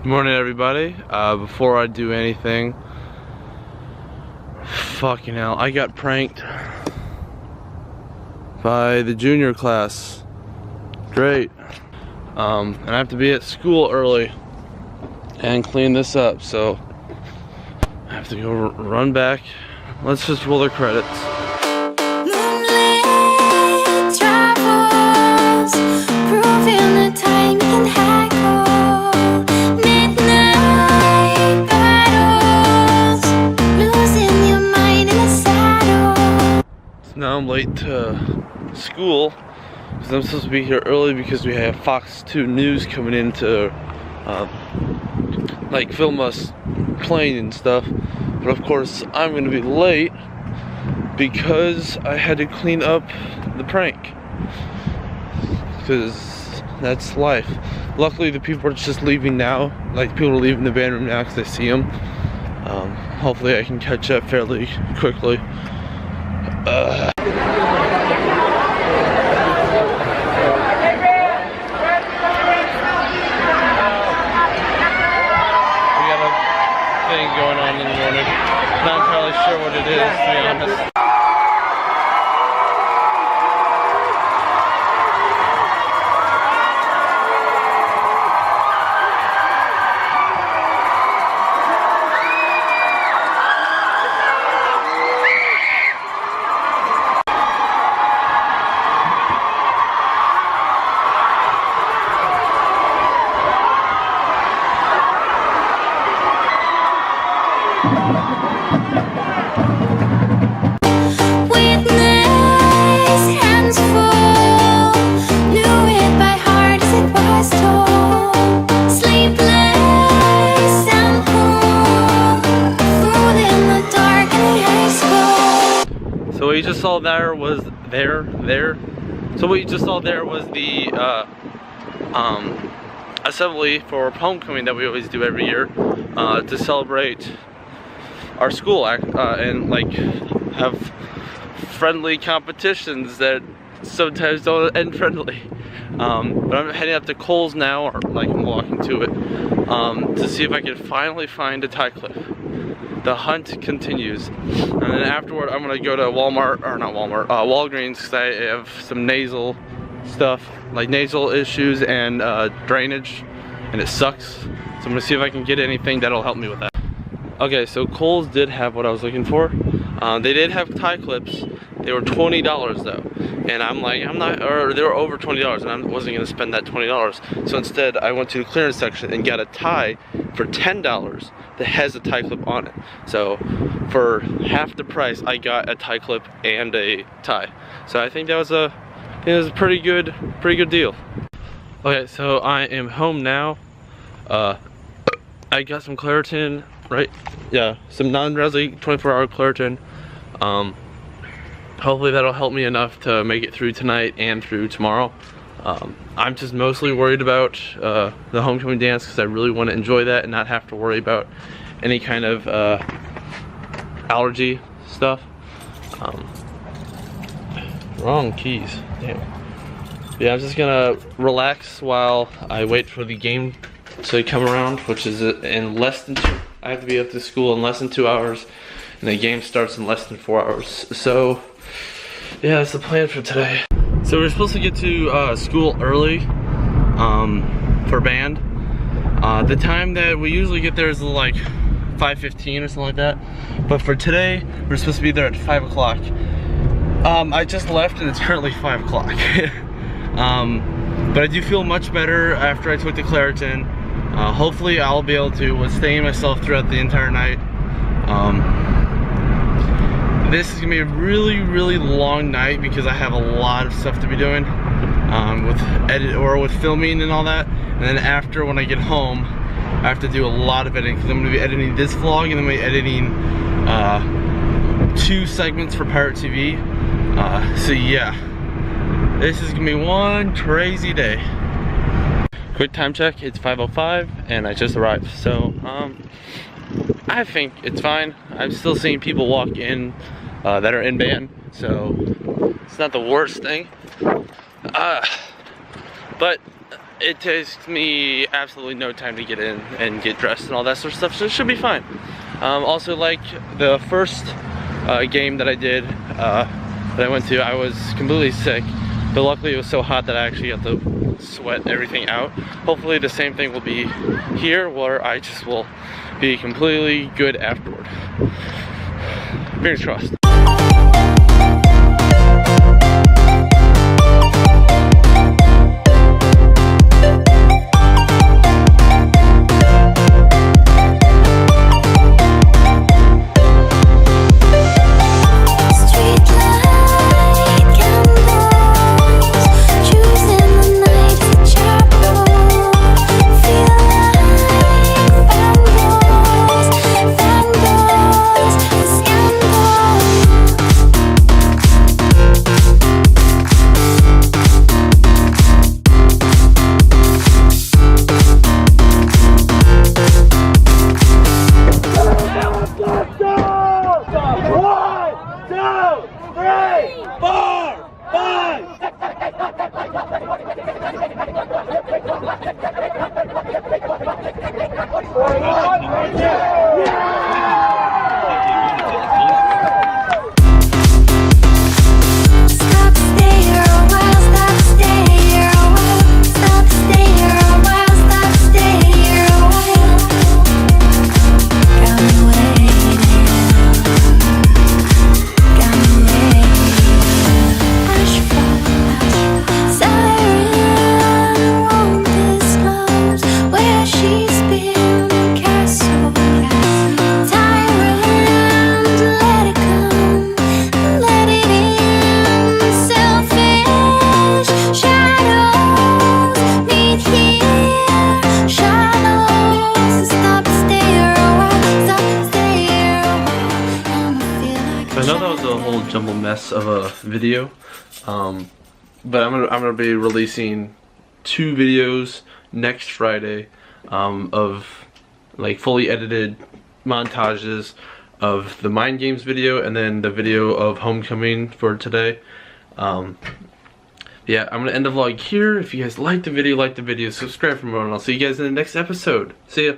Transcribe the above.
Good morning, everybody. Before I do anything, fucking hell, I got pranked by the junior class. Great. And I have to be at school early and clean this up, so I have to go run back. Let's just roll the credits. Moonlit travels, proving the time can hackle. Midnight battles, losing your mind in the saddle. So now I'm late to school because I'm supposed to be here early because we have Fox 2 News coming in to like film us playing and stuff. But of course I'm gonna be late because I had to clean up the prank, because that's life. Luckily the people are just leaving now, like people are leaving the band room now because I see them. Hopefully I can catch up fairly quickly. Going on in the morning. Not entirely sure what it is, to be honest. So what you just saw there was So what you just saw there was the assembly for homecoming that we always do every year to celebrate our school and like have friendly competitions that sometimes don't end friendly. But I'm heading up to Kohl's now, or like I'm walking to it, to see if I can finally find a tie clip. The hunt continues, and then afterward I'm gonna go to Walmart, or not Walmart, Walgreens, because I have some nasal stuff, like nasal issues and drainage, and it sucks. So I'm gonna see if I can get anything that'll help me with that. Okay, so Kohl's did have what I was looking for. They did have tie clips. They were $20 though, and I'm like, they were over $20, and I wasn't gonna spend that $20. So instead, I went to the clearance section and got a tie for $10 that has a tie clip on it. So for half the price, I got a tie clip and a tie. So I think that was a pretty good deal. Okay, so I am home now. I got some Claritin, right? Yeah, some non-Resley 24-hour Claritin. Hopefully that'll help me enough to make it through tonight and through tomorrow. I'm just mostly worried about the homecoming dance because I really want to enjoy that and not have to worry about any kind of allergy stuff. Wrong keys, damn. Yeah, I'm just gonna relax while I wait for the game to come around, which is in less than I have to be up to school in less than 2 hours, and the game starts in less than 4 hours. So yeah, that's the plan for today. So we're supposed to get to school early for band. The time that we usually get there is like 5:15 or something like that. But for today, we're supposed to be there at 5 o'clock. I just left and it's currently 5 o'clock. But I do feel much better after I took the Claritin. Hopefully I'll be able to sustain myself throughout the entire night. This is gonna be a really long night because I have a lot of stuff to be doing with filming and all that. And then after, when I get home, I have to do a lot of editing because I'm gonna be editing this vlog and then I'm gonna be editing 2 segments for Pirate TV. So yeah, this is gonna be one crazy day. Quick time check, it's 5:05 and I just arrived. So I think it's fine. I'm still seeing people walk in that are in band, so it's not the worst thing. But it takes me absolutely no time to get in and get dressed and all that sort of stuff, so it should be fine. Also, like the first game that I did, that I went to, I was completely sick, but luckily it was so hot that I actually got to sweat everything out. Hopefully the same thing will be here, where I just will be completely good afterward. Fingers crossed. I know that was a whole jumbled mess of a video, but I'm gonna be releasing 2 videos next Friday, of like fully edited montages of the Mind Games video and then the video of Homecoming for today. Yeah, I'm gonna end the vlog here. If you guys liked the video, subscribe for more, and I'll see you guys in the next episode. See ya.